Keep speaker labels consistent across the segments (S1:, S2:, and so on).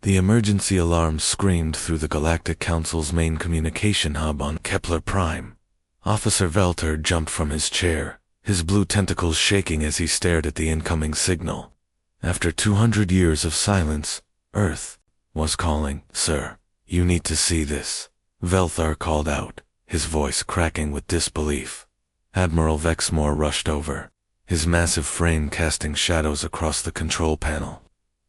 S1: The emergency alarm screamed through the Galactic Council's main communication hub on Kepler Prime. Officer Velter jumped from his chair, his blue tentacles shaking as he stared at the incoming signal. After 200 years of silence, Earth was calling. "Sir, you need to see this," Velthar called out, his voice cracking with disbelief. Admiral Vexmore rushed over, his massive frame casting shadows across the control panel.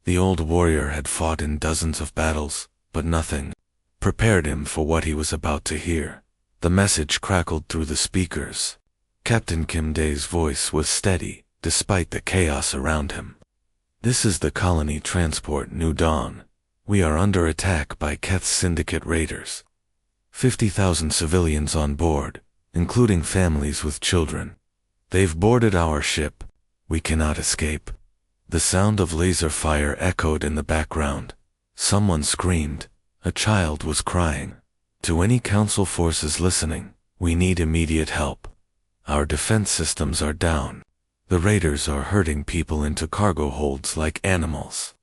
S1: The old warrior had fought in dozens of battles, but nothing prepared him for what he was about to hear. The message crackled through the speakers. Captain Kim Dae's voice was steady, despite the chaos around him. "This is the colony transport New Dawn. We are under attack by Keth's Syndicate raiders. 50,000 civilians on board, including families with children. They've boarded our ship. We cannot escape." The sound of laser fire echoed in the background. Someone screamed. A child was crying. "To any Council forces listening, we need immediate help. Our defense systems are down. The raiders are herding people into cargo holds like animals."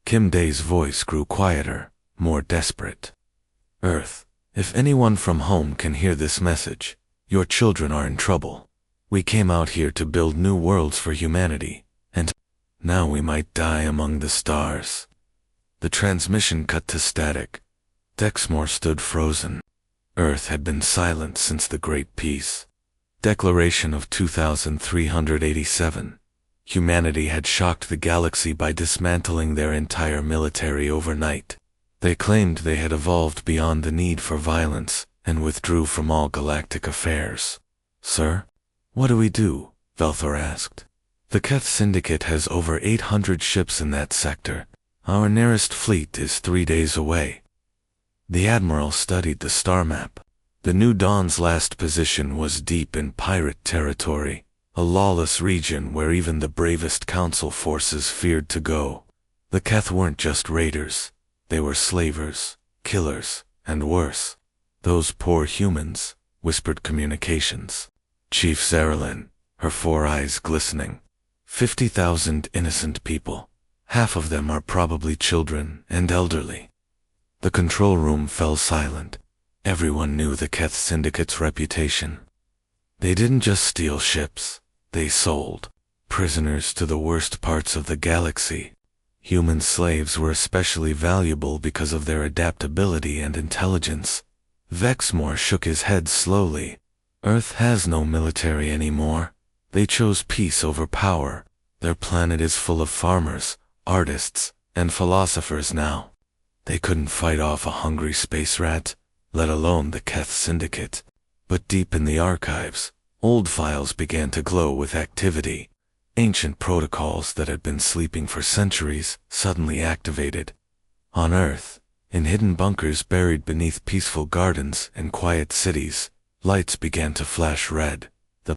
S1: Kim Dae's voice grew quieter, more desperate. "Earth, if anyone from home can hear this message, your children are in trouble. We came out here to build new worlds for humanity, and now we might die among the stars." The transmission cut to static. Dexmore stood frozen. Earth had been silent since the Great Peace. Declaration of 2387. Humanity had shocked the galaxy by dismantling their entire military overnight. They claimed they had evolved beyond the need for violence and withdrew from all galactic affairs. "Sir, what do we do?" Velthor asked. "The Keth Syndicate has over 800 ships in that sector. Our nearest fleet is 3 days away." The Admiral studied the star map. The New Dawn's last position was deep in pirate territory, a lawless region where even the bravest Council forces feared to go. The Keth weren't just raiders. They were slavers, killers, and worse. "Those poor humans," whispered communications. Chief Zarelin, her 4 eyes glistening. 50,000 innocent people. Half of them are probably children and elderly. The control room fell silent. Everyone knew the Keth Syndicate's reputation. They didn't just steal ships. They sold prisoners to the worst parts of the galaxy. Human slaves were especially valuable because of their adaptability and intelligence. Vexmore shook his head slowly. "Earth has no military anymore. They chose peace over power. Their planet is full of farmers, artists, and philosophers now. They couldn't fight off a hungry space rat, let alone the Keth Syndicate." But deep in the archives, old files began to glow with activity. Ancient protocols that had been sleeping for centuries suddenly activated. On Earth, in hidden bunkers buried beneath peaceful gardens and quiet cities, lights began to flash red. The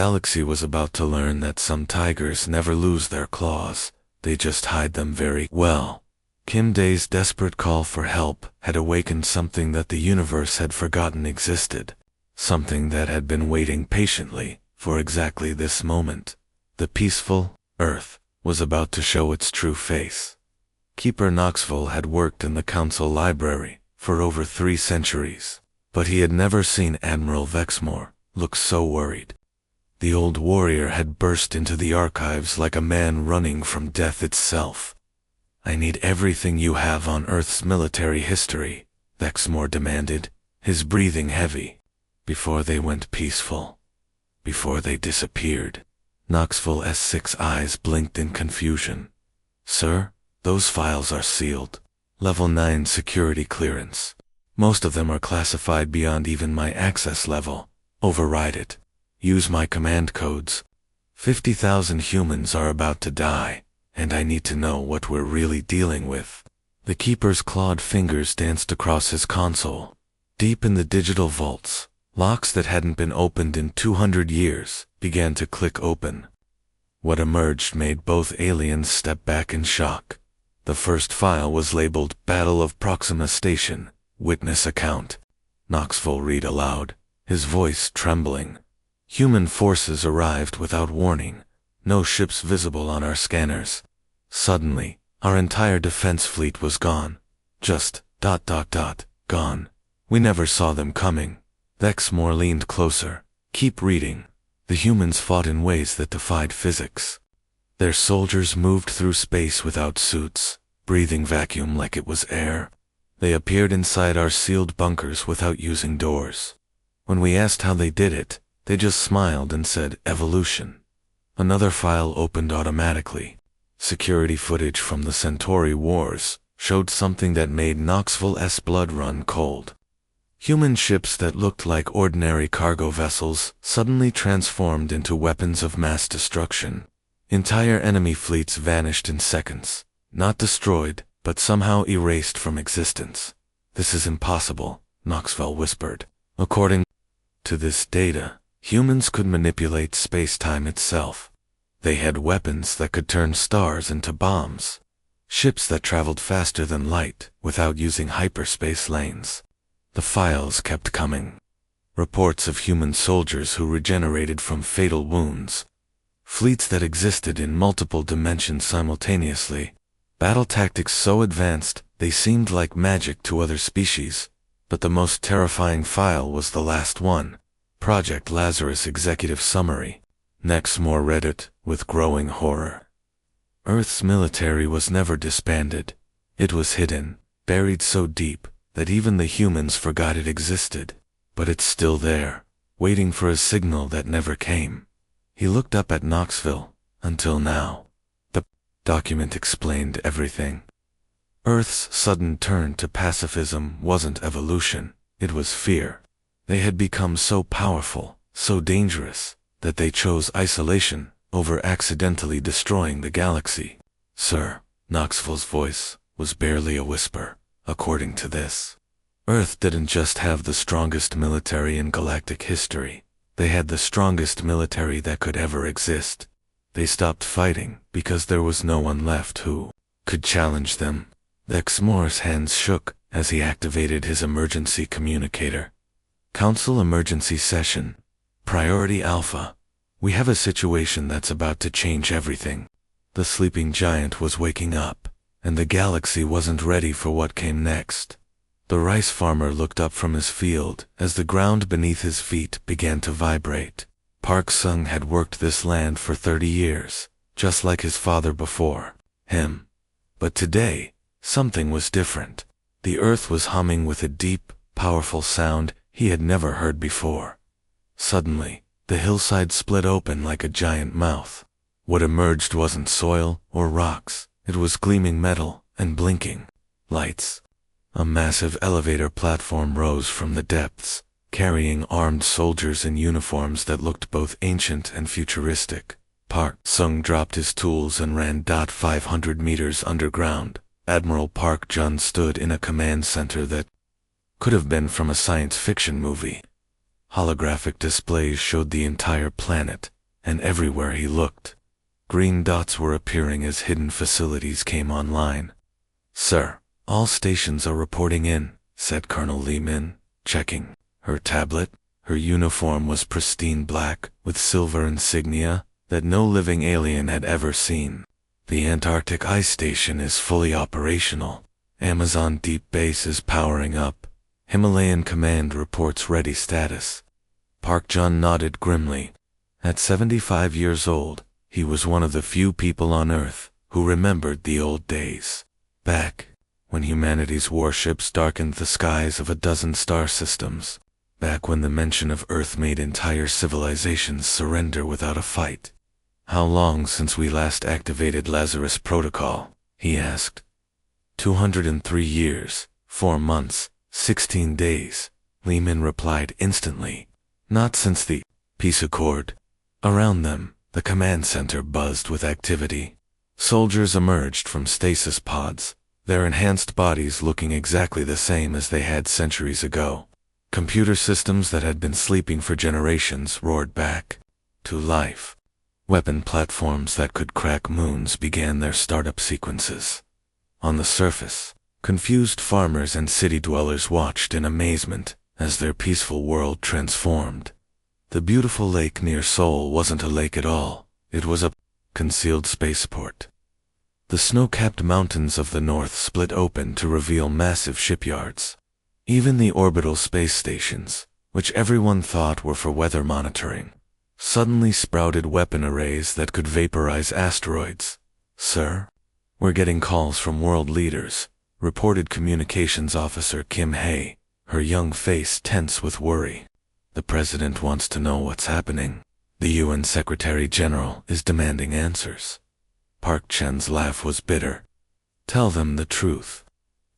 S1: galaxy was about to learn that some tigers never lose their claws, they just hide them very well. Kim Dae's desperate call for help had awakened something that the universe had forgotten existed, something that had been waiting patiently for exactly this moment. The peaceful Earth was about to show its true face. Keeper Knoxville had worked in the Council Library for over 3 centuries, but he had never seen Admiral Vexmore look so worried. The old warrior had burst into the archives like a man running from death itself. "I need everything you have on Earth's military history," Vexmore demanded, his breathing heavy. "Before they went peaceful. Before they disappeared." Knoxville's 6 eyes blinked in confusion. "Sir, those files are sealed. Level 9 security clearance. Most of them are classified beyond even my access level. Override it. Use my command codes. 50,000 humans are about to die, and I need to know what we're really dealing with." The Keeper's clawed fingers danced across his console. Deep in the digital vaults, locks that hadn't been opened in 200 years began to click open. What emerged made both aliens step back in shock. The first file was labeled Battle of Proxima Station, Witness Account. Knoxville read aloud, his voice trembling. "Human forces arrived without warning. No ships visible on our scanners. Suddenly, Our entire defense fleet was gone. Just, gone. We never saw them coming. Exmoor leaned closer. Keep reading. The humans fought in ways that defied physics. Their soldiers moved through space without suits, breathing vacuum like it was air. They appeared inside our sealed bunkers without using doors. When we asked how they did it, they just smiled and said, evolution. Another file opened automatically. Security footage from the Centauri Wars showed something that made Knoxville's blood run cold. Human ships that looked like ordinary cargo vessels suddenly transformed into weapons of mass destruction. Entire enemy fleets vanished in seconds, not destroyed, but somehow erased from existence. This is impossible, Knoxville whispered. According to this data, humans could manipulate space-time itself. They had weapons that could turn stars into bombs. Ships that traveled faster than light without using hyperspace lanes. The files kept coming. Reports of human soldiers who regenerated from fatal wounds. Fleets that existed in multiple dimensions simultaneously. Battle tactics so advanced they seemed like magic to other species. But the most terrifying file was the last one. Project Lazarus Executive Summary. Exmoor read it with growing horror. Earth's military was never disbanded. It was hidden, buried so deep that even the humans forgot it existed. But it's still there, waiting for a signal that never came. He looked up at Knoxville, until now. The document explained everything. Earth's sudden turn to pacifism wasn't evolution, it was fear. They had become so powerful, so dangerous, that they chose isolation over accidentally destroying the galaxy. Sir, Knoxville's voice was barely a whisper. According to this, Earth didn't just have the strongest military in galactic history. They had the strongest military that could ever exist. They stopped fighting because there was no one left who could challenge them. Exmoor's hands shook as he activated his emergency communicator. Council emergency session. Priority Alpha. We have a situation that's about to change everything. The sleeping giant was waking up, and the galaxy wasn't ready for what came next. The rice farmer looked up from his field as the ground beneath his feet began to vibrate. Park Sung had worked this land for 30 years, just like his father before him. But today, something was different. The earth was humming with a deep, powerful sound he had never heard before. Suddenly, the hillside split open like a giant mouth. What emerged wasn't soil or rocks. It was gleaming metal and blinking lights. A massive elevator platform rose from the depths, carrying armed soldiers in uniforms that looked both ancient and futuristic. Park Sung dropped his tools and ran 500 meters underground. Admiral Park Jun stood in a command center that could have been from a science fiction movie. Holographic displays showed the entire planet, and everywhere he looked, green dots were appearing as hidden facilities came online. Sir, all stations are reporting in, said Colonel Li Min, checking her tablet. Her uniform was pristine black, with silver insignia that no living alien had ever seen. The Antarctic Ice Station is fully operational. Amazon Deep Base is powering up. Himalayan Command reports ready status. Park Jun nodded grimly. At 75 years old, he was one of the few people on Earth who remembered the old days. Back when humanity's warships darkened the skies of a dozen star systems. Back when the mention of Earth made entire civilizations surrender without a fight. How long since we last activated Lazarus Protocol? He asked. 203 years, 4 months, 16 days, Li Min replied instantly. Not since the peace accord. Around them, the command center buzzed with activity. Soldiers emerged from stasis pods, their enhanced bodies looking exactly the same as they had centuries ago. Computer systems that had been sleeping for generations roared back to life. Weapon platforms that could crack moons began their startup sequences. On the surface, confused farmers and city dwellers watched in amazement as their peaceful world transformed. The beautiful lake near Seoul wasn't a lake at all. It was a concealed spaceport. The snow-capped mountains of the north split open to reveal massive shipyards. Even the orbital space stations, which everyone thought were for weather monitoring, suddenly sprouted weapon arrays that could vaporize asteroids. "Sir, we're getting calls from world leaders," reported Communications Officer Kim Hae, her young face tense with worry. "The president wants to know what's happening. The UN Secretary General is demanding answers." Park Chen's laugh was bitter. "Tell them the truth.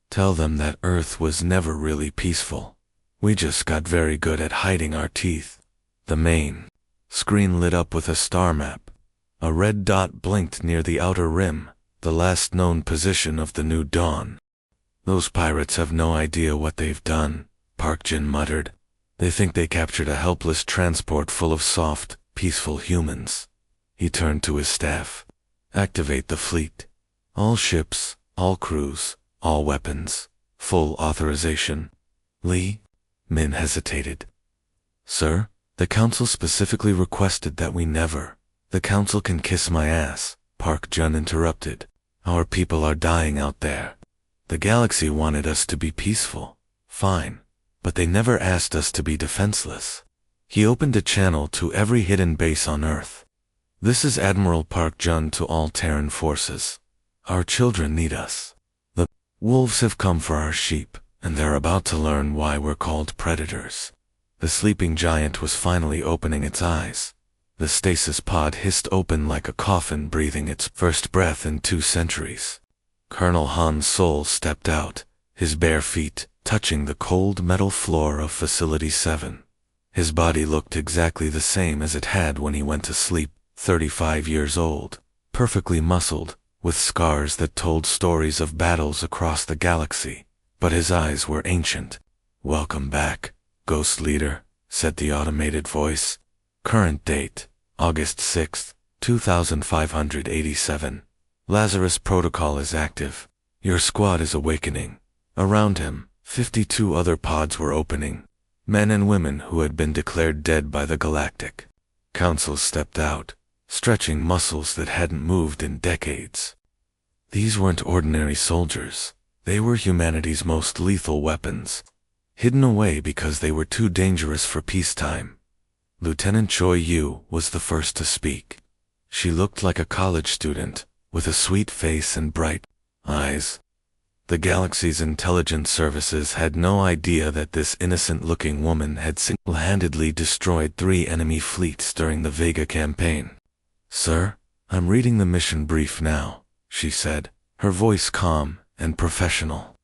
S1: Tell them that Earth was never really peaceful. We just got very good at hiding our teeth." The main screen lit up with a star map. A red dot blinked near the outer rim, the last known position of the new dawn. "Those pirates have no idea what they've done," Park Jin muttered. "They think they captured a helpless transport full of soft, peaceful humans." He turned to his staff. "Activate the fleet. All ships, all crews, all weapons. Full authorization." "Lee?" Min hesitated. "Sir, the Council specifically requested that we never—" "The Council can kiss my ass," Park Jun interrupted. "Our people are dying out there. The galaxy wanted us to be peaceful. Fine. But they never asked us to be defenseless." He opened a channel to every hidden base on Earth. "This is Admiral Park Jun to all Terran forces. Our children need us. The wolves have come for our sheep, and they're about to learn why we're called predators." The sleeping giant was finally opening its eyes. The stasis pod hissed open like a coffin breathing its first breath in 2 centuries. Colonel Han Sol stepped out, his bare feet touching the cold metal floor of Facility 7. His body looked exactly the same as it had when he went to sleep, 35 years old, perfectly muscled, with scars that told stories of battles across the galaxy. But his eyes were ancient. "Welcome back, Ghost Leader," said the automated voice. "Current date, August 6, 2587. Lazarus Protocol is active. Your squad is awakening." Around him, 52 other pods were opening. Men and women who had been declared dead by the Galactic Council stepped out, stretching muscles that hadn't moved in decades. These weren't ordinary soldiers. They were humanity's most lethal weapons, hidden away because they were too dangerous for peacetime. Lieutenant Choi Yu was the first to speak. She looked like a college student, with a sweet face and bright eyes. The galaxy's intelligence services had no idea that this innocent-looking woman had single-handedly destroyed 3 enemy fleets during the Vega campaign. "Sir, I'm reading the mission brief now," she said, her voice calm and professional.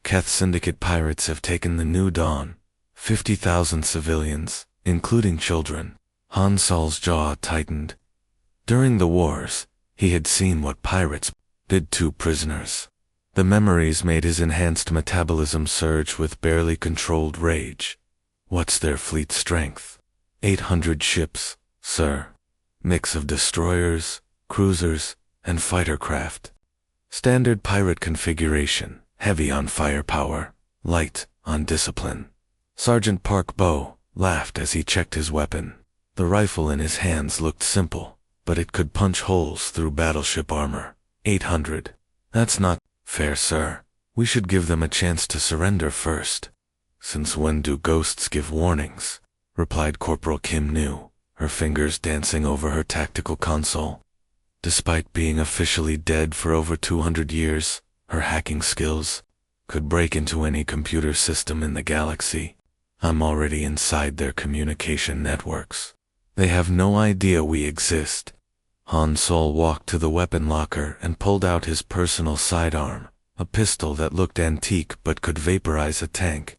S1: "Keth Syndicate pirates have taken the New Dawn. 50,000 civilians, including children." Han Sol's jaw tightened. During the wars, he had seen what pirates did to prisoners. The memories made his enhanced metabolism surge with barely controlled rage. "What's their fleet strength?" 800 ships, sir. Mix of destroyers, cruisers, and fighter craft. Standard pirate configuration, heavy on firepower, light on discipline. Sergeant Park Bo laughed as he checked his weapon. The rifle in his hands looked simple, but it could punch holes through battleship armor. 800. "That's not fair, sir. We should give them a chance to surrender first." "Since when do ghosts give warnings?" replied Corporal Kim Nu, her fingers dancing over her tactical console. Despite being officially dead for over 200 years, her hacking skills could break into any computer system in the galaxy. "I'm already inside their communication networks. They have no idea we exist." Han Sol walked to the weapon locker and pulled out his personal sidearm, a pistol that looked antique but could vaporize a tank.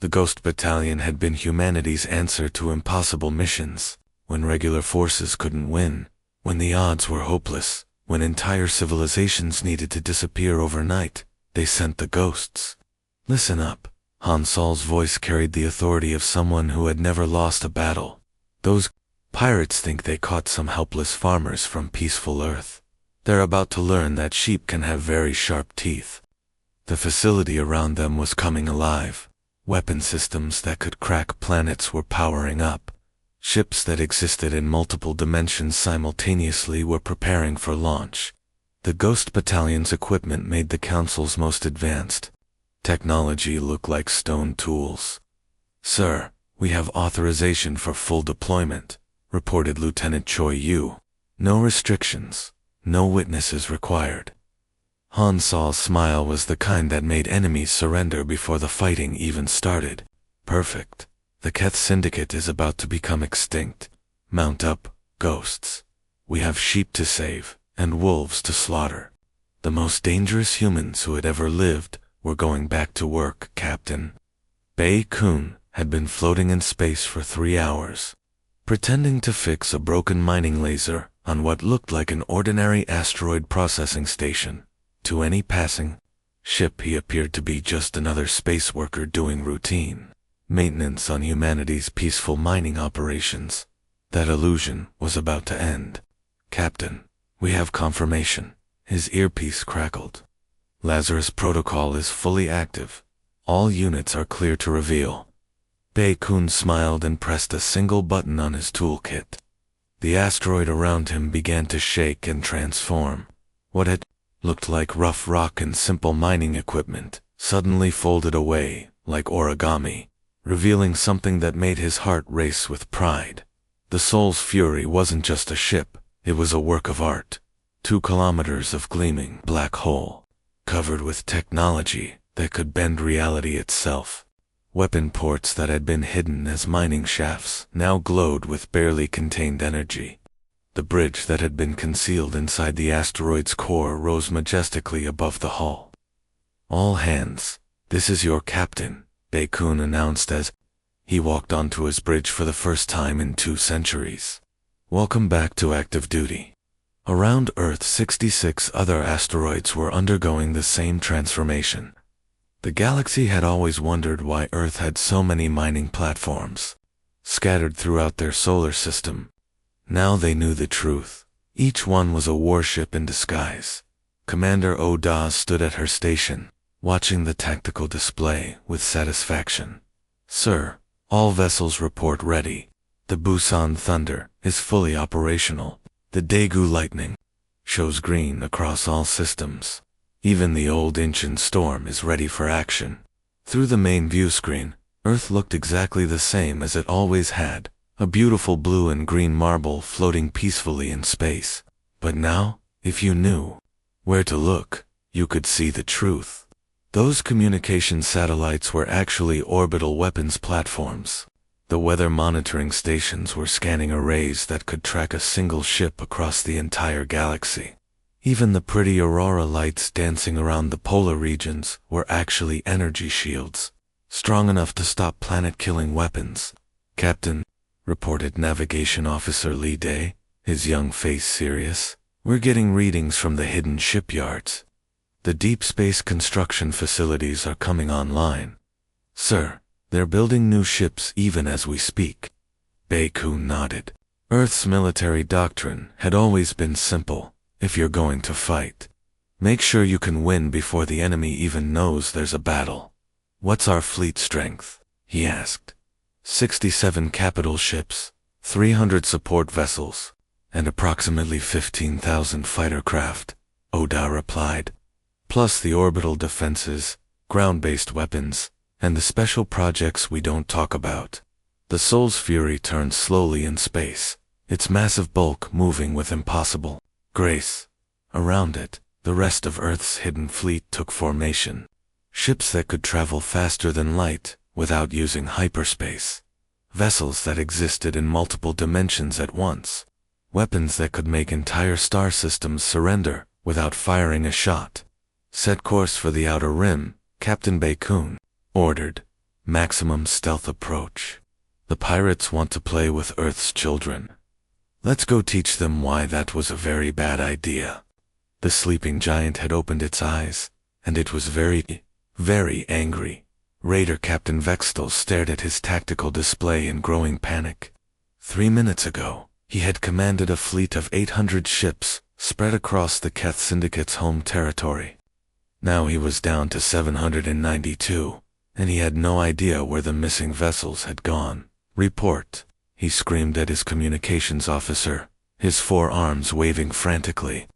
S1: The Ghost Battalion had been humanity's answer to impossible missions, when regular forces couldn't win, when the odds were hopeless, when entire civilizations needed to disappear overnight. They sent the ghosts. "Listen up." Han Sol's voice carried the authority of someone who had never lost a battle. "Those pirates think they caught some helpless farmers from peaceful Earth. They're about to learn that sheep can have very sharp teeth." The facility around them was coming alive. Weapon systems that could crack planets were powering up. Ships that existed in multiple dimensions simultaneously were preparing for launch. The Ghost Battalion's equipment made the Council's most advanced technology look like stone tools. "Sir, we have authorization for full deployment," reported Lieutenant Choi Yu. "No restrictions, no witnesses required." Han Sol's smile was the kind that made enemies surrender before the fighting even started. "Perfect. The Keth Syndicate is about to become extinct. Mount up, ghosts. We have sheep to save, and wolves to slaughter. The most dangerous humans who had ever lived were going back to work, Captain." Bei Kun had been floating in space for 3 hours, pretending to fix a broken mining laser on what looked like an ordinary asteroid processing station. To any passing ship, he appeared to be just another space worker doing routine maintenance on humanity's peaceful mining operations. That illusion was about to end. "Captain, we have confirmation." His earpiece crackled. "Lazarus Protocol is fully active. All units are clear to reveal." Bei Kun smiled and pressed a single button on his toolkit. The asteroid around him began to shake and transform. What had looked like rough rock and simple mining equipment suddenly folded away like origami, revealing something that made his heart race with pride. The Soul's Fury wasn't just a ship, it was a work of art. 2 kilometers of gleaming black hole, covered with technology that could bend reality itself. Weapon ports that had been hidden as mining shafts now glowed with barely contained energy. The bridge that had been concealed inside the asteroid's core rose majestically above the hull. "All hands, this is your captain," Bei Kun announced as he walked onto his bridge for the first time in 2 centuries. "Welcome back to active duty." Around Earth, 66 other asteroids were undergoing the same transformation. The galaxy had always wondered why Earth had so many mining platforms scattered throughout their solar system. Now they knew the truth. Each one was a warship in disguise. Commander Oda stood at her station, watching the tactical display with satisfaction. "Sir, all vessels report ready. The Busan Thunder is fully operational. The Daegu Lightning shows green across all systems. Even the old Incheon Storm is ready for action." Through the main view screen, Earth looked exactly the same as it always had, a beautiful blue and green marble floating peacefully in space. But now, if you knew where to look, you could see the truth. Those communication satellites were actually orbital weapons platforms. The weather monitoring stations were scanning arrays that could track a single ship across the entire galaxy. Even the pretty aurora lights dancing around the polar regions were actually energy shields, strong enough to stop planet-killing weapons. "Captain," reported Navigation Officer Lee Day, his young face serious, "we're getting readings from the hidden shipyards. The deep space construction facilities are coming online." "Sir, they're building new ships even as we speak." Bei Kun nodded. Earth's military doctrine had always been simple. If you're going to fight, make sure you can win before the enemy even knows there's a battle. "What's our fleet strength?" he asked. 67 capital ships, 300 support vessels, and approximately 15,000 fighter craft, Oda replied. "Plus the orbital defenses, ground-based weapons, and the special projects we don't talk about." The Soul's Fury turned slowly in space, its massive bulk moving with impossible grace. Around it, the rest of Earth's hidden fleet took formation. Ships that could travel faster than light without using hyperspace. Vessels that existed in multiple dimensions at once. Weapons that could make entire star systems surrender without firing a shot. "Set course for the outer rim," Captain Bei Kun ordered. "Maximum stealth approach. The pirates want to play with Earth's children. Let's go teach them why that was a very bad idea." The sleeping giant had opened its eyes, and it was very, very angry. Raider Captain Vextel stared at his tactical display in growing panic. 3 minutes ago, he had commanded a fleet of 800 ships spread across the Keth Syndicate's home territory. Now he was down to 792, and he had no idea where the missing vessels had gone. "Report," he screamed at his communications officer, his 4 arms waving frantically.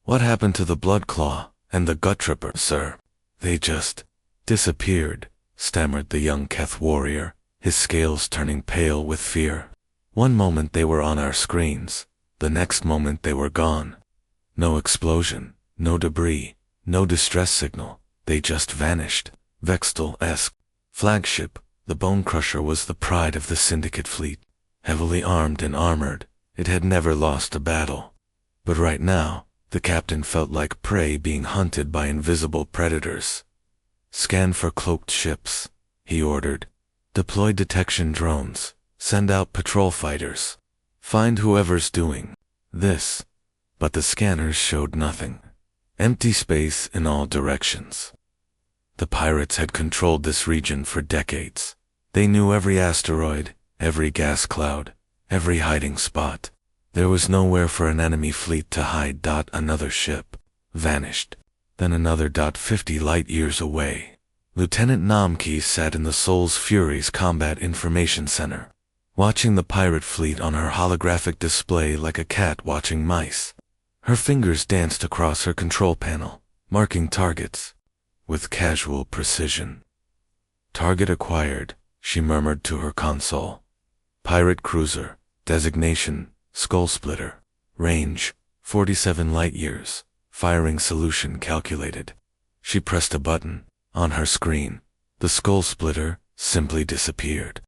S1: What happened to the Blood Claw and the Gut Tripper, sir? They just disappeared, stammered the young Keth warrior, his scales turning pale with fear. One moment they were on our screens, the next moment they were gone. No explosion, no debris, no distress signal, they just vanished. Vextal-esque flagship, the Bone Crusher was the pride of the Syndicate fleet. Heavily armed and armored, it had never lost a battle. But right now, the captain felt like prey being hunted by invisible predators. Scan for cloaked ships, he ordered. Deploy detection drones, send out patrol fighters. Find whoever's doing this. But the scanners showed nothing. Empty space in all directions. The pirates had controlled this region for decades. They knew every asteroid, every gas cloud, every hiding spot. There was nowhere for an enemy fleet to hide. Another ship vanished. Then another. 50 light years away. Lieutenant Namki sat in the Soul's Fury's Combat Information Center, watching the pirate fleet on her holographic display like a cat watching mice. Her fingers danced across her control panel, marking targets with casual precision. Target acquired, she murmured to her console. Pirate cruiser, designation, Skull Splitter, range, 47 light-years, firing solution calculated. She pressed a button. On her screen, the Skull Splitter simply disappeared.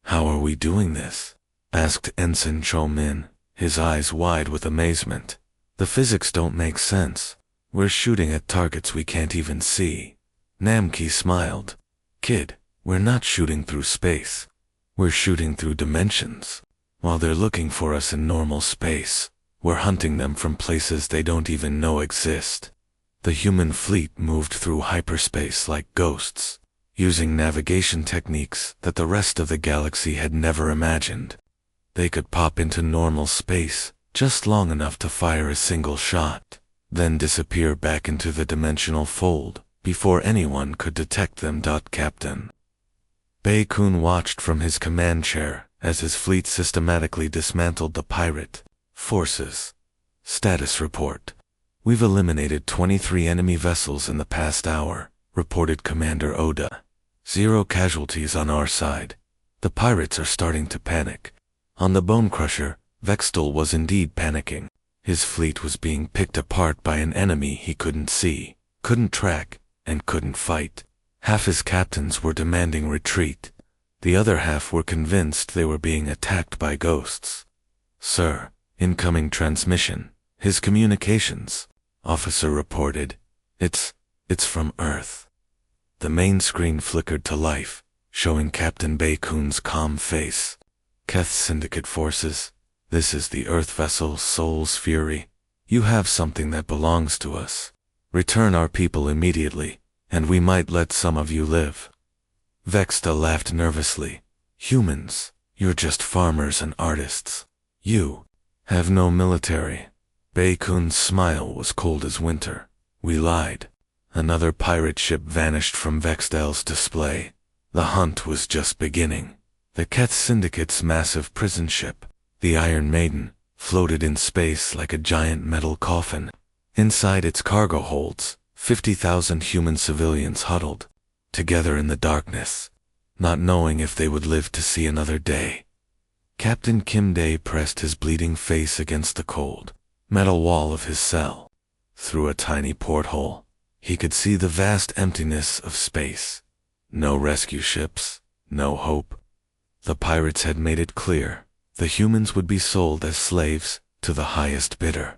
S1: How are we doing this? Asked Ensign Cho Min, his eyes wide with amazement. The physics don't make sense. We're shooting at targets we can't even see. Namki smiled. Kid, we're not shooting through space. We're shooting through dimensions. While they're looking for us in normal space, we're hunting them from places they don't even know exist. The human fleet moved through hyperspace like ghosts, using navigation techniques that the rest of the galaxy had never imagined. They could pop into normal space just long enough to fire a single shot, then disappear back into the dimensional fold before anyone could detect them. Captain Bei-kun watched from his command chair as his fleet systematically dismantled the pirate forces. Status report. We've eliminated 23 enemy vessels in the past hour, reported Commander Oda. 0 casualties on our side. The pirates are starting to panic. On the Bone Crusher, Vextal was indeed panicking. His fleet was being picked apart by an enemy he couldn't see, couldn't track, and couldn't fight. Half his captains were demanding retreat. The other half were convinced they were being attacked by ghosts. Sir, incoming transmission. His communications, officer reported. It's from Earth. The main screen flickered to life, showing Captain Bei-kun's calm face. Keth Syndicate forces, this is the Earth vessel Soul's Fury. You have something that belongs to us. Return our people immediately, and we might let some of you live. Vexta laughed nervously. Humans, you're just farmers and artists. You have no military. Bei-kun's smile was cold as winter. We lied. Another pirate ship vanished from Vextal's display. The hunt was just beginning. The Keth Syndicate's massive prison ship, the Iron Maiden, floated in space like a giant metal coffin. Inside its cargo holds, 50,000 human civilians huddled together in the darkness, not knowing if they would live to see another day. Captain Kim Dae pressed his bleeding face against the cold metal wall of his cell. Through a tiny porthole, he could see the vast emptiness of space. No rescue ships, no hope. The pirates had made it clear, the humans would be sold as slaves to the highest bidder.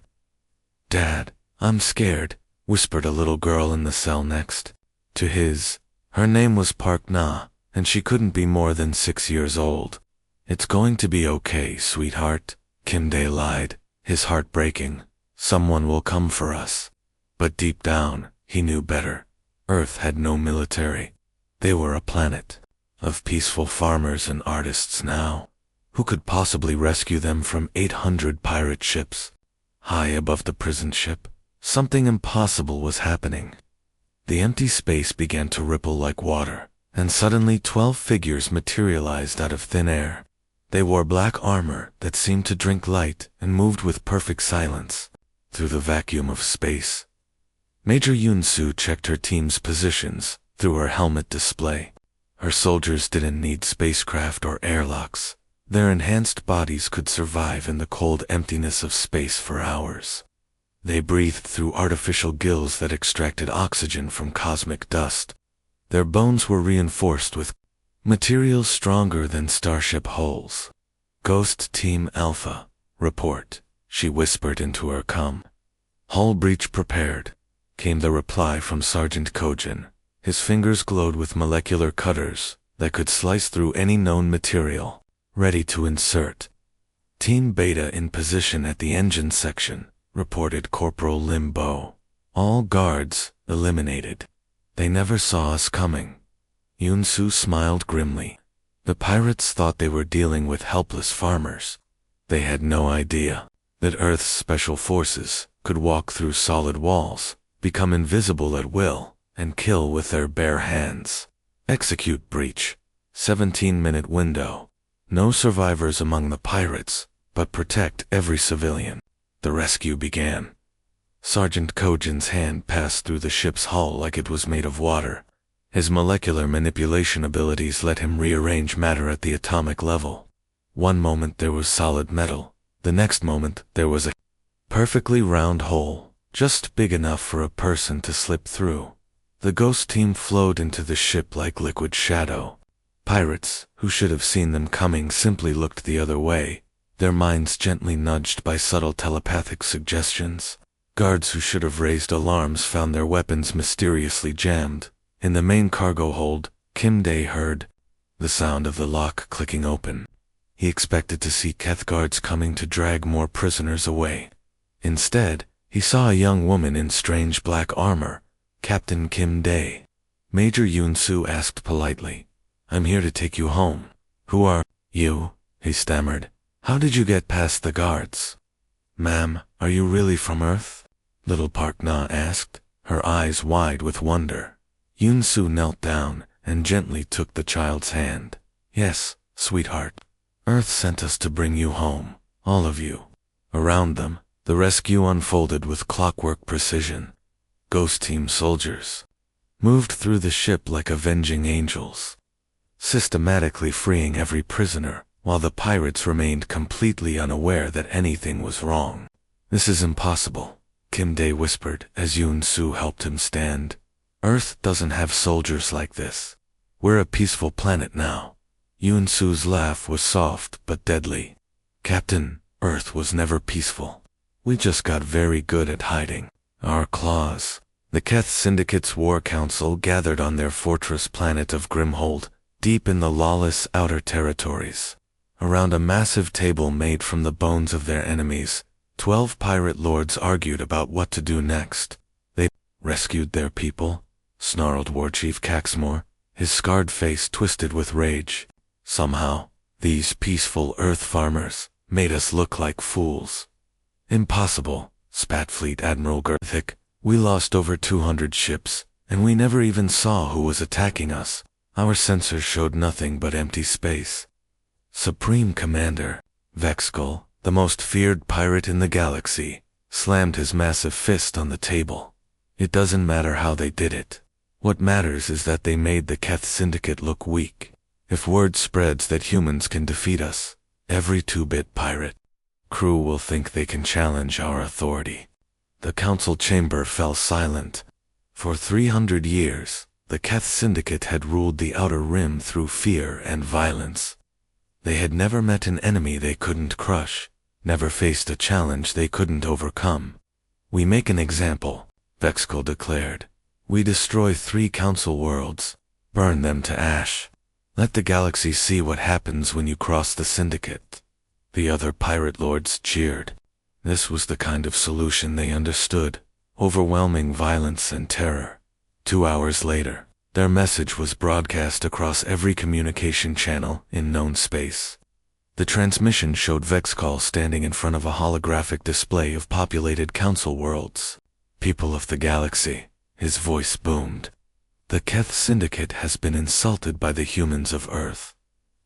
S1: Dad, I'm scared, whispered a little girl in the cell next to his. Her name was Park Na, and she couldn't be more than 6 years old. It's going to be okay, sweetheart, Kim Dae lied, his heart breaking. Someone will come for us. But deep down, he knew better. Earth had no military. They were a planet of peaceful farmers and artists now. Who could possibly rescue them from 800 pirate ships? High above the prison ship, something impossible was happening. The empty space began to ripple like water, and suddenly 12 figures materialized out of thin air. They wore black armor that seemed to drink light and moved with perfect silence. through the vacuum of space. Major Yunsu checked her team's positions through her helmet display. Her soldiers didn't need spacecraft or airlocks. Their enhanced bodies could survive in the cold emptiness of space for hours. They breathed through artificial gills that extracted oxygen from cosmic dust. Their bones were reinforced with materials stronger than starship hulls. "Ghost Team Alpha, report," she whispered into her comm. "Hull breach prepared," came the reply from Sergeant Kojin. His fingers glowed with molecular cutters that could slice through any known material. "Ready to insert." "Team Beta in position at the engine section," reported Corporal Limbo. "All guards eliminated. They never saw us coming." Yunsu smiled grimly. The pirates thought they were dealing with helpless farmers. They had no idea that Earth's special forces could walk through solid walls, become invisible at will, and kill with their bare hands. Execute breach. 17-minute window. No survivors among the pirates, but protect every civilian. The rescue began. Sergeant Kojin's hand passed through the ship's hull like it was made of water. His molecular manipulation abilities let him rearrange matter at the atomic level. One moment there was solid metal. The next moment there was a perfectly round hole, just big enough for a person to slip through. The ghost team flowed into the ship like liquid shadow. Pirates, who should have seen them coming, simply looked the other way, their minds gently nudged by subtle telepathic suggestions. Guards who should have raised alarms found their weapons mysteriously jammed. In the main cargo hold, Kim Dae heard the sound of the lock clicking open. He expected to see Keth guards coming to drag more prisoners away. Instead, he saw a young woman in strange black armor, Captain Kim Dae. Major Yunsu asked politely, "I'm here to take you home." "Who are you?" he stammered. "How did you get past the guards?" "Ma'am, are you really from Earth?" little Park Na asked, her eyes wide with wonder. Yunsu knelt down and gently took the child's hand. "Yes, sweetheart. Earth sent us to bring you home, all of you." Around them, the rescue unfolded with clockwork precision. Ghost Team soldiers moved through the ship like avenging angels, systematically freeing every prisoner, while the pirates remained completely unaware that anything was wrong. "This is impossible," Kim Dae whispered as Yunsu helped him stand. "Earth doesn't have soldiers like this. We're a peaceful planet now." Yunsu's laugh was soft but deadly. "Captain, Earth was never peaceful. We just got very good at hiding our claws." The Keth Syndicate's War Council gathered on their fortress planet of Grimhold, deep in the lawless outer territories. Around a massive table made from the bones of their enemies, 12 pirate lords argued about what to do next. They rescued their people, snarled Warchief Caxmore, his scarred face twisted with rage. "Somehow, these peaceful Earth farmers made us look like fools." "Impossible," spat Fleet Admiral Gerthick. "We lost over 200 ships, and we never even saw who was attacking us. Our sensors showed nothing but empty space." Supreme Commander Vexkull, the most feared pirate in the galaxy, slammed his massive fist on the table. "It doesn't matter how they did it. What matters is that they made the Keth Syndicate look weak. If word spreads that humans can defeat us, every 2-bit pirate crew will think they can challenge our authority." The council chamber fell silent. For 300 years, the Keth Syndicate had ruled the Outer Rim through fear and violence. They had never met an enemy they couldn't crush, never faced a challenge they couldn't overcome. "We make an example," Vexkull declared. "We destroy 3 council worlds, burn them to ash. Let the galaxy see what happens when you cross the Syndicate." The other pirate lords cheered. This was the kind of solution they understood: overwhelming violence and terror. 2 hours later, their message was broadcast across every communication channel in known space. The transmission showed Vexkull standing in front of a holographic display of populated council worlds. "People of the galaxy," his voice boomed. "The Keth Syndicate has been insulted by the humans of Earth.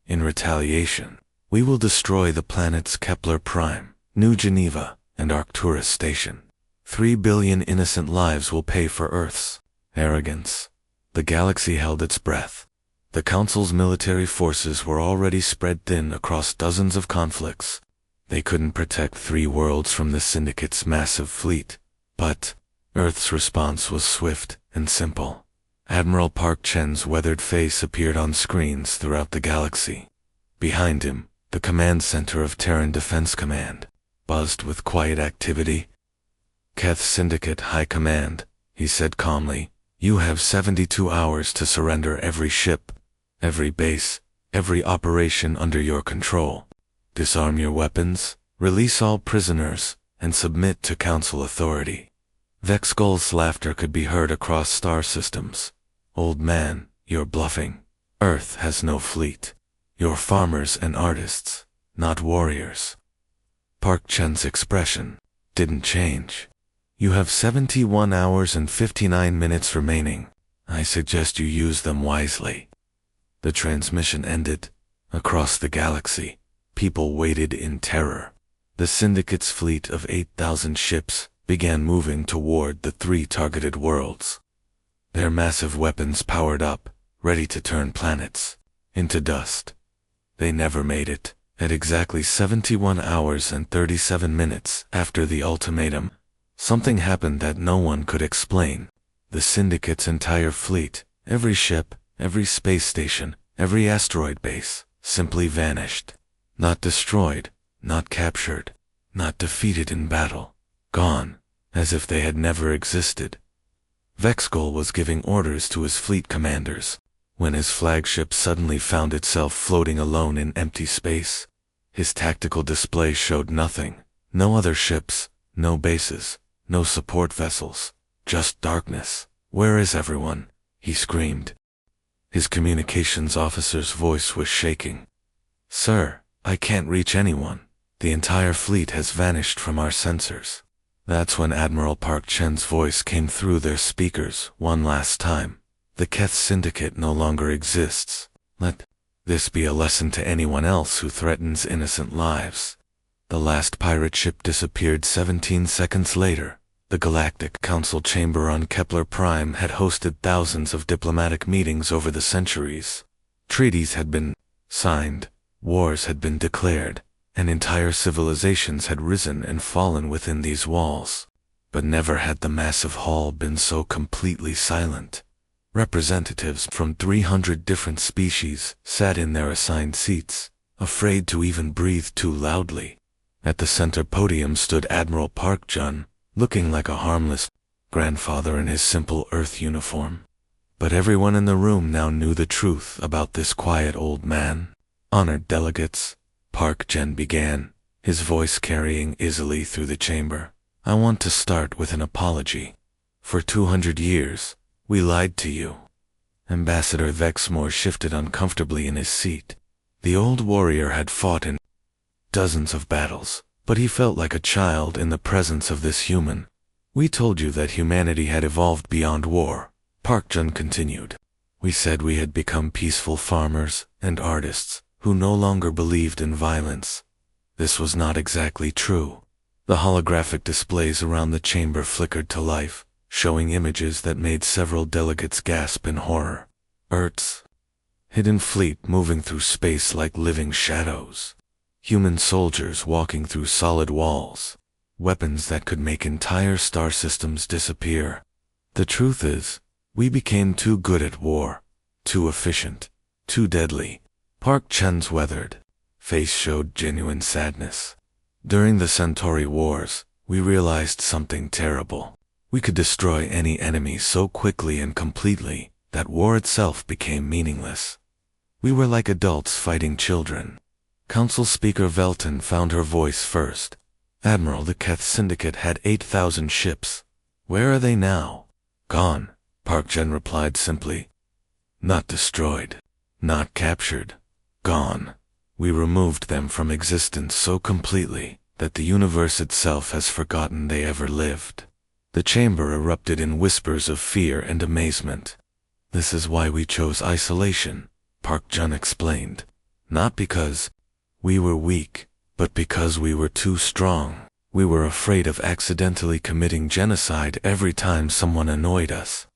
S1: In retaliation, we will destroy the planets Kepler Prime, New Geneva, and Arcturus Station. 3 billion innocent lives will pay for Earth's arrogance. The galaxy held its breath. The Council's military forces were already spread thin across dozens of conflicts. They couldn't protect 3 worlds from the Syndicate's massive fleet, but Earth's response was swift and simple. Admiral Park Chen's weathered face appeared on screens throughout the galaxy. Behind him, the command center of Terran Defense Command buzzed with quiet activity. Keth Syndicate High Command, he said calmly, you have 72 hours to surrender every ship, every base, every operation under your control. Disarm your weapons, release all prisoners, and submit to Council authority. Vexgull's laughter could be heard across star systems. Old man, you're bluffing. Earth has no fleet. You're farmers and artists, not warriors. Park Chen's expression didn't change. You have 71 hours and 59 minutes remaining. I suggest you use them wisely. The transmission ended. Across the galaxy, people waited in terror. The Syndicate's fleet of 8,000 ships began moving toward the 3 targeted worlds. Their massive weapons powered up, ready to turn planets into dust. They never made it. At exactly 71 hours and 37 minutes after the ultimatum, something happened that no one could explain. The Syndicate's entire fleet, every ship, every space station, every asteroid base, simply vanished. Not destroyed, not captured, not defeated in battle. Gone, as if they had never existed. Vexgull was giving orders to his fleet commanders when his flagship suddenly found itself floating alone in empty space. His tactical display showed nothing. No other ships, no bases, no support vessels, just darkness. Where is everyone? He screamed. His communications officer's voice was shaking. Sir, I can't reach anyone. The entire fleet has vanished from our sensors. That's when Admiral Park Chen's voice came through their speakers one last time. The Keth Syndicate no longer exists. Let this be a lesson to anyone else who threatens innocent lives. The last pirate ship disappeared 17 seconds later. The Galactic Council chamber on Kepler Prime had hosted thousands of diplomatic meetings over the centuries. Treaties had been signed, wars had been declared, and entire civilizations had risen and fallen within these walls. But never had the massive hall been so completely silent. Representatives from 300 different species sat in their assigned seats, afraid to even breathe too loudly. At the center podium stood Admiral Park Jun, looking like a harmless grandfather in his simple Earth uniform. But everyone in the room now knew the truth about this quiet old man. Honored delegates, Park Jen began, his voice carrying easily through the chamber. I want to start with an apology. For 200 years, we lied to you. Ambassador Vexmore shifted uncomfortably in his seat. The old warrior had fought in dozens of battles, but he felt like a child in the presence of this human. We told you that humanity had evolved beyond war, Park Jun continued. We said we had become peaceful farmers and artists who no longer believed in violence. This was not exactly true. The holographic displays around the chamber flickered to life, showing images that made several delegates gasp in horror. Earth's hidden fleet moving through space like living shadows. Human soldiers walking through solid walls. Weapons that could make entire star systems disappear. The truth is, we became too good at war, too efficient, too deadly. Park Chen's weathered face showed genuine sadness. During the Centauri Wars, we realized something terrible. We could destroy any enemy so quickly and completely that war itself became meaningless. We were like adults fighting children. Council Speaker Velton found her voice first. Admiral, the Keth Syndicate had 8,000 ships. Where are they now? Gone, Park Jen replied simply. Not destroyed. Not captured. Gone. We removed them from existence so completely that the universe itself has forgotten they ever lived. The chamber erupted in whispers of fear and amazement. This is why we chose isolation, Park Jun explained. Not because we were weak, but because we were too strong. We were afraid of accidentally committing genocide every time someone annoyed us.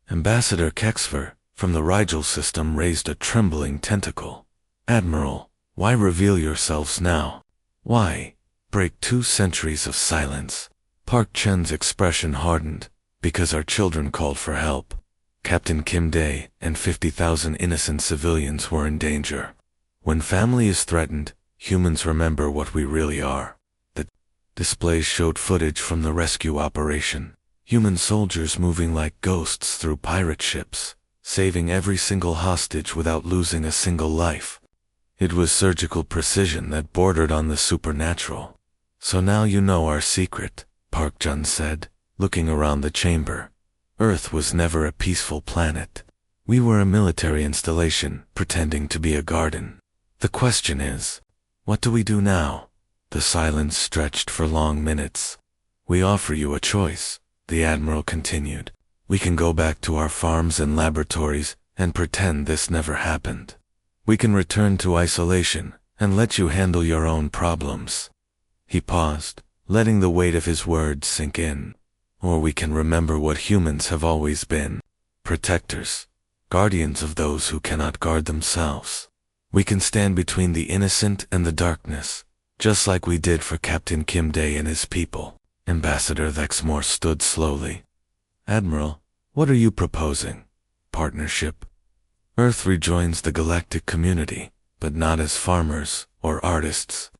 S1: Ambassador Kexfer, from the Rigel system, raised a trembling tentacle. Admiral, why reveal yourselves now? Why break 2 centuries of silence? Park Chen's expression hardened. Because our children called for help. Captain Kim Dae and 50,000 innocent civilians were in danger. When family is threatened, humans remember what we really are. The displays showed footage from the rescue operation. Human soldiers moving like ghosts through pirate ships, saving every single hostage without losing a single life. It was surgical precision that bordered on the supernatural. So now you know our secret, Park Jun said, looking around the chamber. Earth was never a peaceful planet. We were a military installation, pretending to be a garden. The question is, what do we do now? The silence stretched for long minutes. We offer you a choice, the Admiral continued. We can go back to our farms and laboratories and pretend this never happened. We can return to isolation and let you handle your own problems. He paused, letting the weight of his words sink in. Or we can remember what humans have always been. Protectors. Guardians of those who cannot guard themselves. We can stand between the innocent and the darkness, just like we did for Captain Kim Dae and his people. Ambassador Thexmore stood slowly. Admiral, what are you proposing? Partnership? Earth rejoins the galactic community, but not as farmers or artists.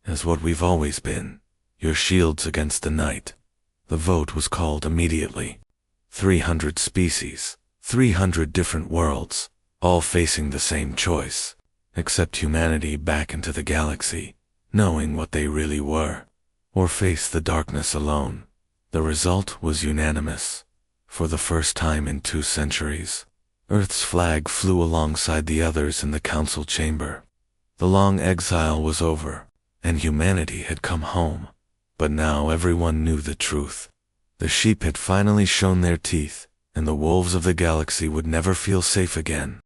S1: As what we've always been. Your shields against the night. The vote was called immediately. 300 species, 300 different worlds, all facing the same choice, accept humanity back into the galaxy, knowing what they really were, or face the darkness alone. The result was unanimous. For the first time in 2 centuries, Earth's flag flew alongside the others in the council chamber. The long exile was over, and humanity had come home. But now everyone knew the truth. The sheep had finally shown their teeth, and the wolves of the galaxy would never feel safe again.